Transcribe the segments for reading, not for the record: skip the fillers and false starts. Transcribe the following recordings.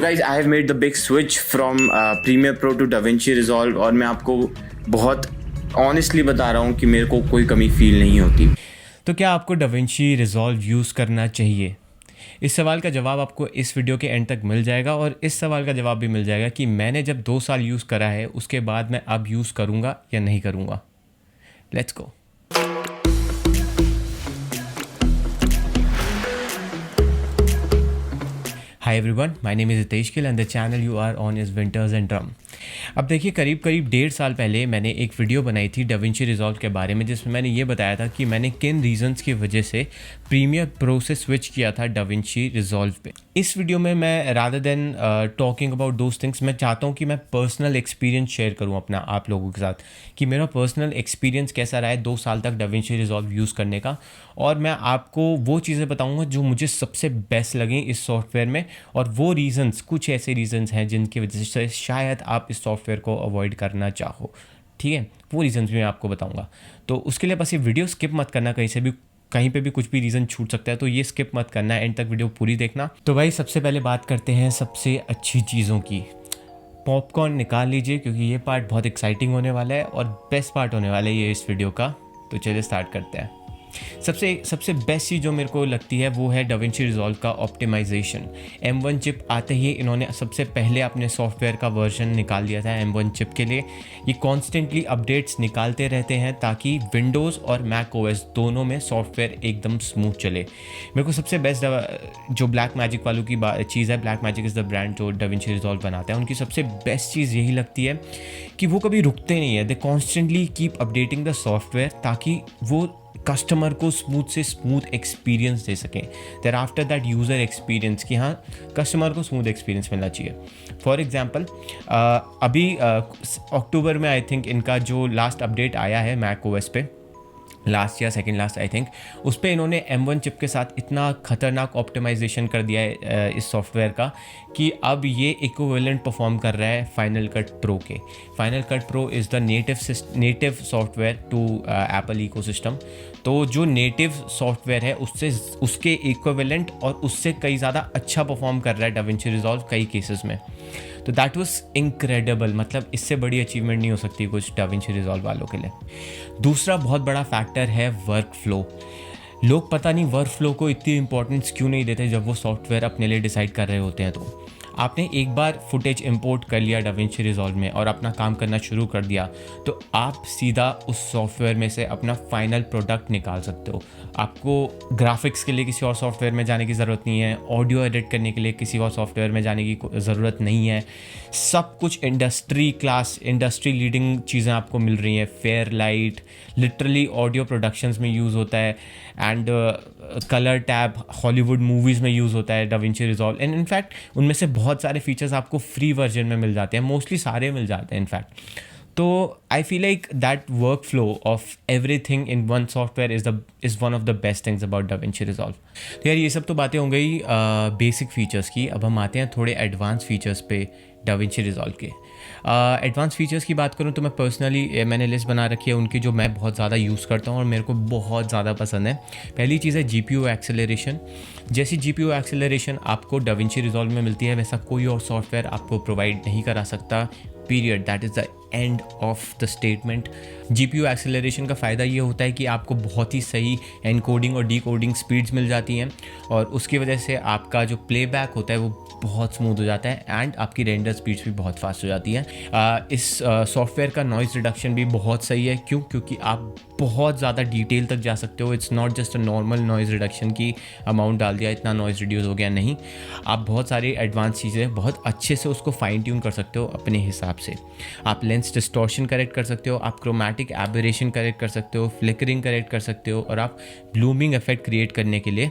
Guys, I have made the big switch from Premiere Pro to DaVinci Resolve और मैं आपको बहुत honestly बता रहा हूँ कि मेरे को कोई कमी फील नहीं होती। तो क्या आपको DaVinci Resolve यूज़ करना चाहिए? इस सवाल का जवाब आपको इस वीडियो के एंड तक मिल जाएगा और इस सवाल का जवाब भी मिल जाएगा कि मैंने जब 2 साल यूज़ करा है उसके बाद मैं अब यूज़ करूँगा या नहीं करूँगा। Let's go. Hi everyone, my name is Hitesh Gill and the channel you are on is winters and drum. अब देखिए, करीब 1.5 साल पहले मैंने एक वीडियो बनाई थी DaVinci Resolve के बारे में, जिसमें मैंने ये बताया था कि मैंने किन रीजंस की वजह से प्रीमियर प्रो से स्विच किया था DaVinci Resolve पे। इस वीडियो में मैं rather than talking about those things, मैं चाहता हूँ कि मैं पर्सनल एक्सपीरियंस शेयर करूँ अपना आप लोगों के साथ कि मेरा पर्सनल एक्सपीरियंस कैसा रहा है 2 साल तक DaVinci Resolve यूज़ करने का। और मैं आपको वो चीज़ें बताऊँगा जो मुझे सबसे बेस्ट लगें इस सॉफ्टवेयर में, और वो रीजंस, कुछ ऐसे रीजंस हैं जिनकी वजह से शायद आप इस सॉफ्टवेयर को अवॉइड करना चाहो। ठीक है, वो रीजंस भी मैं आपको बताऊंगा। तो उसके लिए बस ये वीडियो स्किप मत करना, कहीं पे भी कुछ भी रीज़न छूट सकता है, तो ये स्किप मत करना, एंड तक वीडियो पूरी देखना। तो भाई, सबसे पहले बात करते हैं सबसे अच्छी चीज़ों की। पॉपकॉर्न निकाल लीजिए क्योंकि ये पार्ट बहुत एक्साइटिंग होने वाला है और बेस्ट पार्ट होने वाला है ये इस वीडियो का। तो चलिए स्टार्ट करते हैं। सबसे बेस्ट चीज़ जो मेरे को लगती है वो है DaVinci Resolve का ऑप्टिमाइजेशन। M1 चिप आते ही इन्होंने सबसे पहले अपने सॉफ्टवेयर का वर्जन निकाल दिया था M1 चिप के लिए। ये कॉन्स्टेंटली अपडेट्स निकालते रहते हैं ताकि विंडोज़ और मैक OS दोनों में सॉफ्टवेयर एकदम स्मूथ चले। मेरे को सबसे बेस्ट जो ब्लैक मैजिक वालों की चीज़ है, black magic is the brand जो DaVinci Resolve बनाता है, उनकी सबसे बेस्ट चीज़ यही लगती है कि वो कभी रुकते नहीं है। They constantly keep updating the software ताकि वो कस्टमर को स्मूथ से स्मूथ एक्सपीरियंस दे सकें। There after that user experience, कि हाँ, कस्टमर को स्मूथ एक्सपीरियंस मिलना चाहिए। फॉर एग्जांपल, अभी अक्टूबर में आई थिंक इनका जो लास्ट अपडेट आया है मैक OS पे, लास्ट या सेकेंड लास्ट आई थिंक, उस पर इन्होंने M1 चिप के साथ इतना खतरनाक ऑप्टिमाइजेशन कर दिया है इस सॉफ्टवेयर का कि अब ये इक्विवेलेंट परफॉर्म कर रहा है फाइनल कट प्रो के। Final cut pro is the native software to Apple ecosystem. तो जो नेटिव सॉफ्टवेयर है उसके इक्विवेलेंट और उससे कई ज़्यादा अच्छा परफॉर्म कर रहा है DaVinci Resolve कई केसेस में। तो दैट वाज इनक्रेडिबल, मतलब इससे बड़ी अचीवमेंट नहीं हो सकती कुछ DaVinci Resolve वालों के लिए। दूसरा बहुत बड़ा फैक्टर है वर्क फ्लो। लोग पता नहीं वर्क फ्लो को इतनी इंपॉर्टेंस क्यों नहीं देते जब वो सॉफ्टवेयर अपने लिए डिसाइड कर रहे होते हैं। तो आपने एक बार फुटेज इंपोर्ट कर लिया DaVinci Resolve में और अपना काम करना शुरू कर दिया, तो आप सीधा उस सॉफ्टवेयर में से अपना फाइनल प्रोडक्ट निकाल सकते हो। आपको ग्राफिक्स के लिए किसी और सॉफ्टवेयर में जाने की ज़रूरत नहीं है, ऑडियो एडिट करने के लिए किसी और सॉफ्टवेयर में जाने की ज़रूरत नहीं है। सब कुछ इंडस्ट्री लीडिंग चीज़ें आपको मिल रही हैं। फेयरलाइट लिटरली ऑडियो प्रोडक्शंस में यूज़ होता है, and colour tab Hollywood movies में यूज़ होता है DaVinci Resolve। एंड इनफैक्ट उनमें से बहुत सारे फीचर्स आपको फ्री वर्जन में मिल जाते हैं, मोस्टली सारे मिल जाते हैं इनफैक्ट। तो आई feel like that work flow of everything in one software is one of the best things about DaVinci Resolve। तो यार, ये सब तो बातें हो गई बेसिक फीचर्स की। अब हम आते हैं थोड़े एडवांस फीचर्स पे DaVinci Resolve के। एडवांस फीचर्स की बात करूँ तो मैं पर्सनली मैंने लिस्ट बना रखी है उनकी जो मैं बहुत ज़्यादा यूज़ करता हूँ और मेरे को बहुत ज़्यादा पसंद है। पहली चीज़ है GPU एक्सेलरेशन। जैसी GPU एक्सेलरेशन आपको DaVinci Resolve में मिलती है, वैसा कोई और सॉफ्टवेयर आपको प्रोवाइड नहीं करा सकता। Period, that is the end of the statement. GPU acceleration का फ़ायदा ये होता है कि आपको बहुत ही सही एनकोडिंग और डीकोडिंग स्पीड्स मिल जाती हैं, और उसकी वजह से आपका जो प्लेबैक होता है वो बहुत स्मूथ हो जाता है, एंड आपकी रेंडर स्पीड्स भी बहुत फास्ट हो जाती हैं। इस सॉफ्टवेयर का नॉइज़ रिडक्शन भी बहुत सही है। क्योंकि आप बहुत ज़्यादा डिटेल तक जा सकते हो। It's not just a normal noise reduction की अमाउंट डाल दिया, इतना नॉइज़ रिड्यूस हो गया, नहीं। आप बहुत सारी एडवांस चीज़ें बहुत अच्छे से उसको फाइन ट्यून कर सकते हो अपने हिसाब से। आप लेंस डिस्टॉर्शन करेक्ट कर सकते हो, आप क्रोमैटिक एबरेशन करेक्ट कर सकते हो, फ्लिकरिंग करेक्ट कर सकते हो, और आप ब्लूमिंग इफेक्ट क्रिएट करने के लिए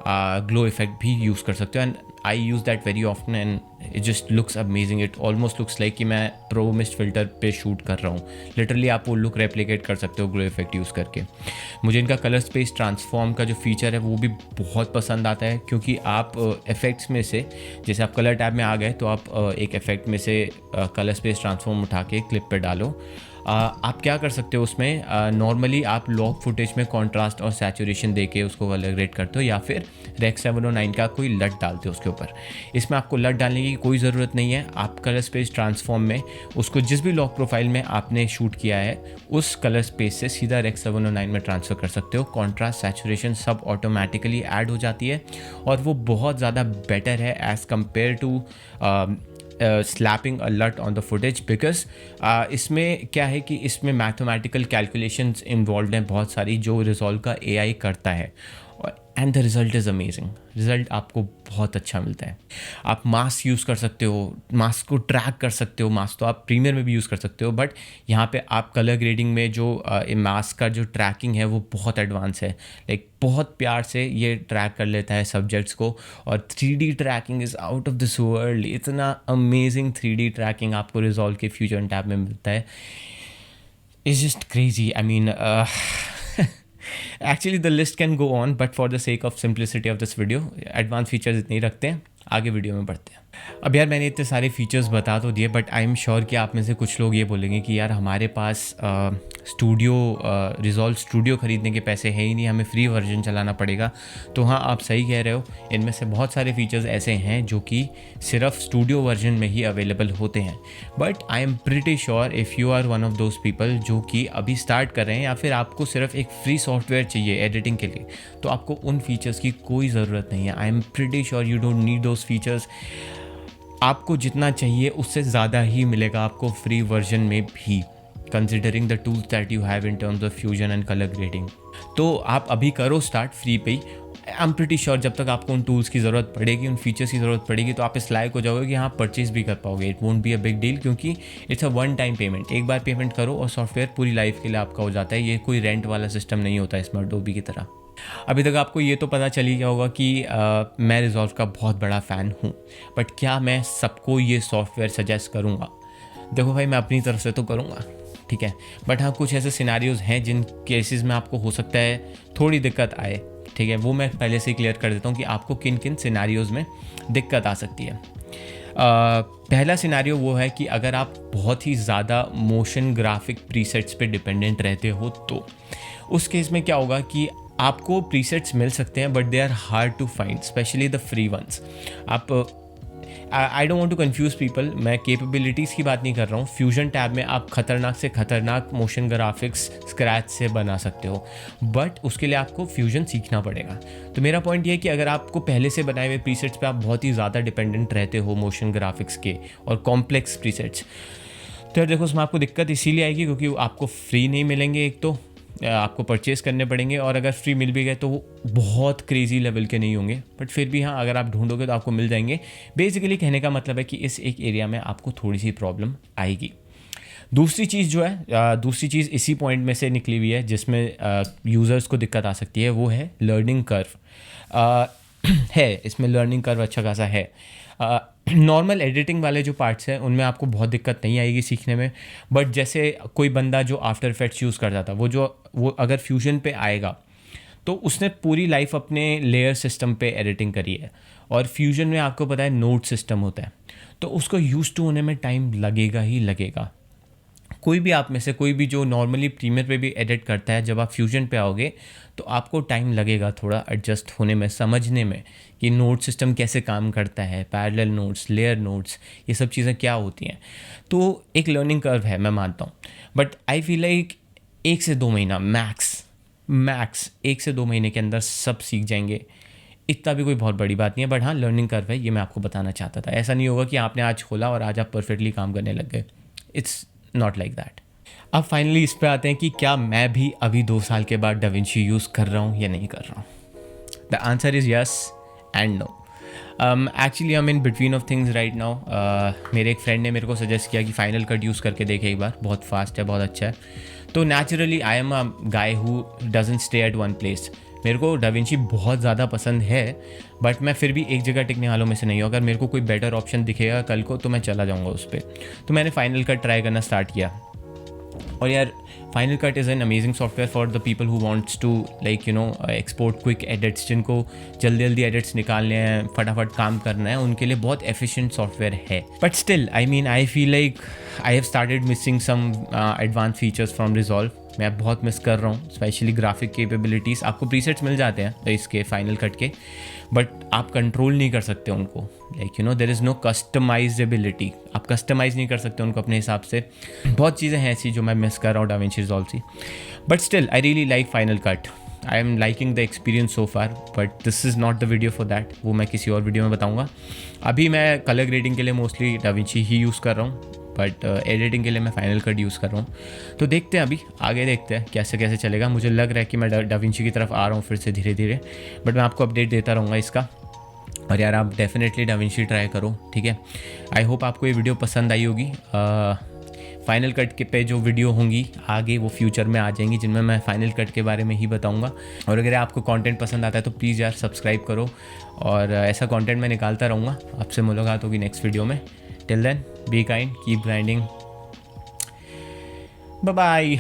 ग्लो इफेक्ट भी यूज़ कर सकते हो। And I use that very often and it just looks amazing. It almost looks like कि मैं प्रो मिस्ट फिल्टर पे शूट कर रहा हूँ। लिटरली आप वो लुक रेप्लिकेट कर सकते हो ग्लो इफेक्ट यूज़ करके। मुझे इनका कलर स्पेस ट्रांसफॉर्म का जो फीचर है वो भी बहुत पसंद आता है, क्योंकि आप इफ़ेक्ट्स में से, जैसे आप कलर टैब में आ गए तो आप एक इफ़ेक्ट में से कलर स्पेस ट्रांसफॉर्म उठा के क्लिप पे डालो, आप क्या कर सकते हो उसमें, नॉर्मली आप लॉग फुटेज में कॉन्ट्रास्ट और सैचुरेशन दे के उसको कलर ग्रेड करते हो, या फिर रेक 709 का कोई लट डालते हो उसके ऊपर। इसमें आपको लट डालने की कोई ज़रूरत नहीं है। आप कलर स्पेस ट्रांसफॉर्म में उसको जिस भी लॉग प्रोफाइल में आपने शूट किया है उस कलर स्पेस से सीधा रेक 709 में ट्रांसफ़र कर सकते हो। कॉन्ट्रास्ट, सैचुरेशन सब ऑटोमेटिकली ऐड हो जाती है और वो बहुत ज़्यादा बेटर है एज़ कम्पेयर टू स्लैपिंग अ लट ऑन द फुटेज, बिकॉज इसमें क्या है कि इसमें मैथमेटिकल कैलकुलेशंस इन्वॉल्व हैं बहुत सारी, जो रिजॉल्व का एआई करता है, and the result is amazing. Result आपको बहुत अच्छा मिलता है। आप मास्क यूज़ कर सकते हो, मास्क को ट्रैक कर सकते हो। मास्क तो आप प्रीमियर में भी यूज़ कर सकते हो, बट यहाँ पे आप कलर ग्रेडिंग में जो मास्क का जो ट्रैकिंग है वो बहुत एडवांस है। लाइक बहुत प्यार से ये ट्रैक कर लेता है सब्जेक्ट्स को, और 3D tracking is out of this world. इतना अमेजिंग 3D ट्रैकिंग आपको रिजॉल्व के फ्यूजन टैब में मिलता है, it's just crazy. I mean actually the list can go on, but for the sake of simplicity of this video advance features इतने ही रखते हैं, आगे वीडियो में बढ़ते हैं। अब यार मैंने इतने सारे फीचर्स बता तो दिए, बट आई एम श्योर कि आप में से कुछ लोग ये बोलेंगे कि यार हमारे पास स्टूडियो रिजॉल्व स्टूडियो ख़रीदने के पैसे है ही नहीं, हमें फ्री वर्जन चलाना पड़ेगा। तो हाँ, आप सही कह रहे हो, इनमें से बहुत सारे फीचर्स ऐसे हैं जो कि सिर्फ स्टूडियो वर्जन में ही अवेलेबल होते हैं। But I am pretty sure if you are one of those people जो कि अभी स्टार्ट कर रहे हैं, या फिर आपको सिर्फ एक फ्री सॉफ्टवेयर चाहिए एडिटिंग के लिए, तो आपको उन फीचर्स की कोई ज़रूरत नहीं है। आई am pretty sure you don't need those features. आपको जितना चाहिए उससे ज़्यादा ही मिलेगा आपको फ्री वर्जन में भी, considering the tools that you have in terms of fusion and colour grading. तो आप अभी करो स्टार्ट फ्री पे ही। आई एम प्रिटी श्योर जब तक आपको उन टूल्स की ज़रूरत पड़ेगी, उन फीचर्स की ज़रूरत पड़ेगी, तो आप इस लायक हो जाओगे कि हाँ परचेज भी कर पाओगे। It won't be a big deal, क्योंकि it's a one time payment. एक बार पेमेंट करो और सॉफ्टवेयर पूरी लाइफ के लिए आपका हो जाता है। ये कोई रेंट वाला सिस्टम नहीं होता इसमें अडोबी की तरह। अभी तक आपको ये तो पता चल ही गया होगा कि मैं रिजॉल्व का बहुत बड़ा फ़ैन हूँ, बट क्या मैं सबको ये सॉफ्टवेयर सजेस्ट करूँगा? देखो भाई, मैं अपनी तरफ से तो करूँगा, ठीक है, बट हाँ कुछ ऐसे सिनारियोज़ हैं जिन केसेस में आपको हो सकता है थोड़ी दिक्कत आए, ठीक है, वो मैं पहले से क्लियर कर देता हूँ कि आपको किन किन सिनारियोज़ में दिक्कत आ सकती है। पहला सिनारियो वो है कि अगर आप बहुत ही ज़्यादा मोशन ग्राफिक प्रीसेट्स पे डिपेंडेंट रहते हो, तो उस केस में क्या होगा कि आपको प्रीसेट्स मिल सकते हैं, but they are hard to find, specially the free ones. आप I don't want to confuse people, मैं कैपेबिलिटीज़ की बात नहीं कर रहा हूँ। फ्यूजन टैब में आप खतरनाक से खतरनाक मोशन ग्राफिक्स स्क्रैच से बना सकते हो, बट उसके लिए आपको फ्यूजन सीखना पड़ेगा। तो मेरा पॉइंट ये है कि अगर आपको पहले से बनाए हुए प्रीसेट्स पे आप बहुत ही ज़्यादा डिपेंडेंट रहते हो मोशन ग्राफिक्स के और कॉम्प्लेक्स प्रीसेट्स, तो यार देखो उसमें आपको दिक्कत इसीलिए आएगी क्योंकि आपको फ्री नहीं मिलेंगे, एक तो आपको परचेज़ करने पड़ेंगे, और अगर फ्री मिल भी गए तो वो बहुत क्रेजी लेवल के नहीं होंगे, बट फिर भी हाँ अगर आप ढूंढोगे तो आपको मिल जाएंगे। बेसिकली कहने का मतलब है कि इस एक एरिया में आपको थोड़ी सी प्रॉब्लम आएगी। दूसरी चीज़ जो है, दूसरी चीज़ इसी पॉइंट में से निकली हुई है जिसमें यूज़र्स को दिक्कत आ सकती है, वो है लर्निंग कर्व। है इसमें लर्निंग कर्व अच्छा खासा है। नॉर्मल एडिटिंग वाले जो पार्ट्स हैं उनमें आपको बहुत दिक्कत नहीं आएगी सीखने में, बट जैसे कोई बंदा जो आफ्टर इफेक्ट्स यूज़ करता था, वो अगर फ्यूजन पे आएगा तो उसने पूरी लाइफ अपने लेयर सिस्टम पे एडिटिंग करी है, और फ्यूजन में आपको पता है नोड सिस्टम होता है, तो उसको यूज़ टू होने में टाइम लगेगा ही लगेगा। कोई भी आप में से कोई भी जो नॉर्मली प्रीमियर पे भी एडिट करता है, जब आप फ्यूजन पे आओगे तो आपको टाइम लगेगा थोड़ा एडजस्ट होने में, समझने में कि नोड सिस्टम कैसे काम करता है, पैरेलल नोड्स, लेयर नोड्स, ये सब चीज़ें क्या होती हैं। तो एक लर्निंग कर्व है, मैं मानता हूँ, बट आई फील लाइक 1 से 2 महीना मैक्स 1 से 2 महीने के अंदर सब सीख जाएंगे। इतना भी कोई बहुत बड़ी बात नहीं है, बट हाँ लर्निंग कर्व है, ये मैं आपको बताना चाहता था। ऐसा नहीं होगा कि आपने आज खोला और आज आप परफेक्टली काम करने लग गए, इट्स नॉट लाइक दैट। अब फाइनली इस पे आते हैं कि क्या मैं भी अभी 2 साल के बाद डाविंची यूज़ कर रहा हूँ या नहीं कर रहा हूँ। The answer is yes and no. Actually I am in between of things right now. मेरे एक फ्रेंड ने मेरे को सजेस्ट किया कि फाइनल कट यूज़ करके देखे एक बार, बहुत फास्ट है, बहुत अच्छा है। तो naturally I am a guy who doesn't stay at one place. मेरे को डाविंची बहुत ज़्यादा पसंद है, बट मैं फिर भी एक जगह टिकने वालों में से नहीं हूँ। अगर मेरे को कोई बेटर ऑप्शन दिखेगा कल को तो मैं चला जाऊँगा उस पर। तो मैंने फाइनल कट ट्राई करना स्टार्ट किया। और यार final cut is an amazing software for the people who wants to like export quick edits, जिनको जल्दी जल्दी एडिट्स निकालने हैं, फटाफट काम करना है, उनके लिए बहुत एफिशिएंट सॉफ्टवेयर है. But still I feel like I have started missing some advance features from Resolve. मैं बहुत मिस कर रहा हूँ, स्पेशली ग्राफिक कैपेबिलिटीज़. आपको प्रीसेट्स मिल जाते हैं इसके फाइनल कट के, बट आप कंट्रोल नहीं कर सकते उनको. Like there is no customizability. आप कस्टमाइज़ नहीं कर सकते उनको अपने हिसाब से. बहुत चीज़ें हैं ऐसी जो मैं मिस कर रहा हूँ डाविंची रिजॉल्व से. But still I really like final cut. I am liking the experience so far, but this is not the video for that. वो मैं किसी और वीडियो में बताऊँगा. अभी मैं कलर ग्रेडिंग के लिए मोस्टली डाविंची ही यूज़ कर रहा हूँ, बट एडिटिंग के लिए मैं फाइनल कट यूज़ कर रहा हूँ. तो देखते हैं, अभी आगे देखते हैं कैसे कैसे चलेगा. मुझे लग रहा है कि मैं डाविंची की तरफ आ रहा हूँ फिर से धीरे धीरे, बट मैं आपको अपडेट देता रहूँगा इसका. और यार आप डेफिनेटली डाविंची ट्राई करो, ठीक है. आई होप आपको ये वीडियो पसंद आई होगी. फाइनल कट के पे जो वीडियो होंगी आगे वो फ्यूचर में आ जाएंगी, जिनमें मैं फाइनल कट के बारे में ही बताऊंगा. और अगर आपको कंटेंट पसंद आता है तो प्लीज़ यार सब्सक्राइब करो, और ऐसा कंटेंट मैं निकालता रहूँगा. आपसे मुलाकात होगी नेक्स्ट वीडियो में. Till then, be kind, keep grinding. Bye bye.